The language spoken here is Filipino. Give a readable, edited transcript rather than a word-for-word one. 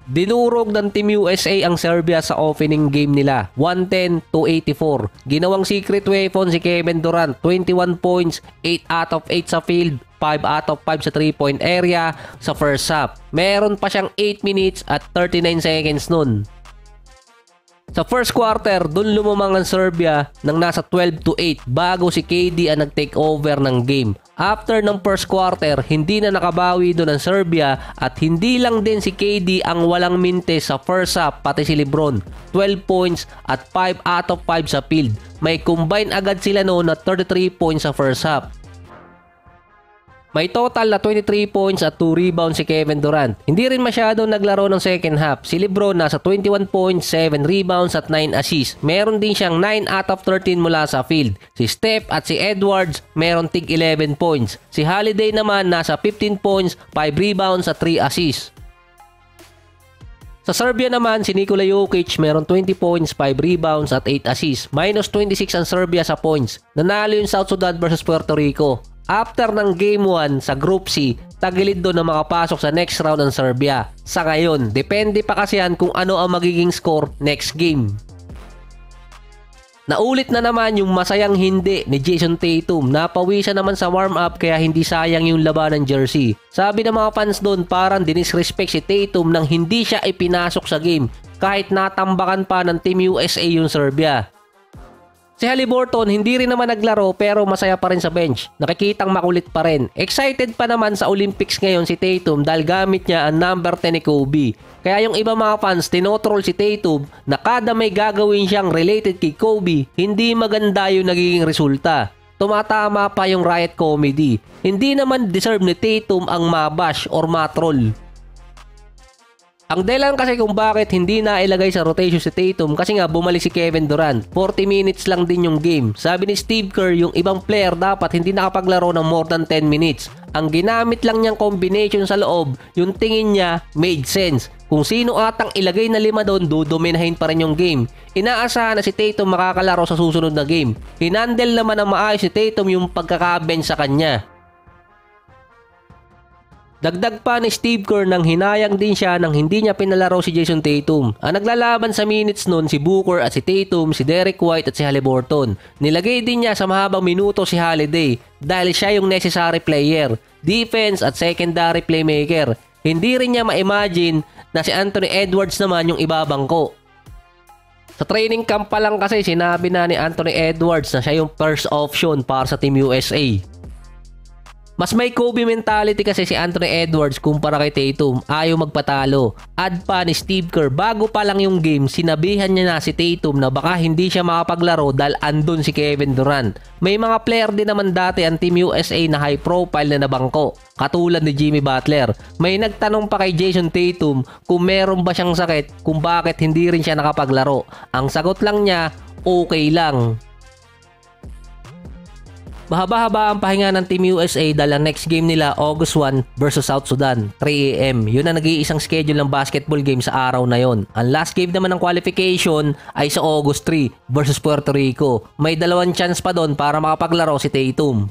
Dinurog ng Team USA ang Serbia sa opening game nila, 110-84. Ginawang secret weapon si Kevin Durant, 21 points, 8 out of 8 sa field, 5 out of 5 sa 3-point area sa first half. Meron pa siyang 8 minutes at 39 seconds nun. Sa first quarter, dun lumamang ang Serbia ng nasa 12-8 bago si KD ang nag-take over ng game. After ng first quarter, hindi na nakabawi doon ang Serbia at hindi lang din si KD ang walang mintes sa first half, pati si LeBron. 12 points at 5 out of 5 sa field. May combine agad sila noon na 33 points sa first half. May total na 23 points at 2 rebounds si Kevin Durant. Hindi rin masyadong naglaro ng second half. Si LeBron nasa 21 points, 7 rebounds at 9 assists. Meron din siyang 9 out of 13 mula sa field. Si Steph at si Edwards meron tig 11 points. Si Holiday naman nasa 15 points, 5 rebounds at 3 assists. Sa Serbia naman, si Nikola Jokic meron 20 points, 5 rebounds at 8 assists. Minus 26 ang Serbia sa points. Nanalo yung South Sudan versus Puerto Rico. After ng Game 1 sa Group C, tagilid doon na makapasok sa next round ng Serbia. Sa ngayon, depende pa kasi yan kung ano ang magiging score next game. Naulit na naman yung masayang hindi ni Jason Tatum. Napawisan naman sa warm-up kaya hindi sayang yung laban ng jersey. Sabi ng mga fans doon parang dinisrespect si Tatum nang hindi siya ipinasok sa game kahit natambakan pa ng Team USA yung Serbia. Si Haliburton hindi rin naman naglaro pero masaya pa rin sa bench. Nakikitang makulit pa rin. Excited pa naman sa Olympics ngayon si Tatum dahil gamit niya ang number 10 ni Kobe. Kaya yung iba mga fans tinotroll si Tatum na kada may gagawin siyang related kay Kobe, hindi maganda yung nagiging resulta. Tumatama pa yung riot comedy. Hindi naman deserve ni Tatum ang mabash or matroll. Ang dahilan kasi kung bakit hindi na ilagay sa rotation si Tatum kasi nga bumalik si Kevin Durant. 40 minutes lang din yung game. Sabi ni Steve Kerr, yung ibang player dapat hindi nakapaglaro ng more than 10 minutes. Ang ginamit lang niyang combination sa loob, yung tingin niya made sense. Kung sino atang ilagay na 5 doon, dodominahin pa rin yung game. Inaasahan na si Tatum makakalaro sa susunod na game. Hinandle naman ng maayos si Tatum yung pagkakabench sa kanya. Dagdag pa ni Steve Kerr nang hinayang din siya nang hindi niya pinalaro si Jason Tatum. Ang naglalaban sa minutes nun si Booker at si Tatum, si Derek White at si Haliburton. Nilagay din niya sa mahabang minuto si Holiday dahil siya yung necessary player, defense at secondary playmaker. Hindi rin niya ma-imagine na si Anthony Edwards naman yung ibabangko. Sa training camp pa lang kasi sinabi na ni Anthony Edwards na siya yung first option para sa Team USA. Mas may Kobe mentality kasi si Anthony Edwards kumpara kay Tatum, ayaw magpatalo. Add pa ni Steve Kerr, bago pa lang yung game, sinabihan niya na si Tatum na baka hindi siya makapaglaro dahil andun si Kevin Durant. May mga player din naman dati ang Team USA na high profile na nabangko, katulad ni Jimmy Butler. May nagtanong pa kay Jason Tatum kung meron ba siyang sakit kung bakit hindi rin siya nakapaglaro. Ang sagot lang niya, okay lang. Mahaba-haba ang pahinga ng Team USA dahil ang next game nila August 1 versus South Sudan, 3 AM. Yun ang nag-iisang schedule ng basketball game sa araw na yon. Ang last game naman ng qualification ay sa August 3 versus Puerto Rico. May 2 chance pa doon para makapaglaro si Tatum.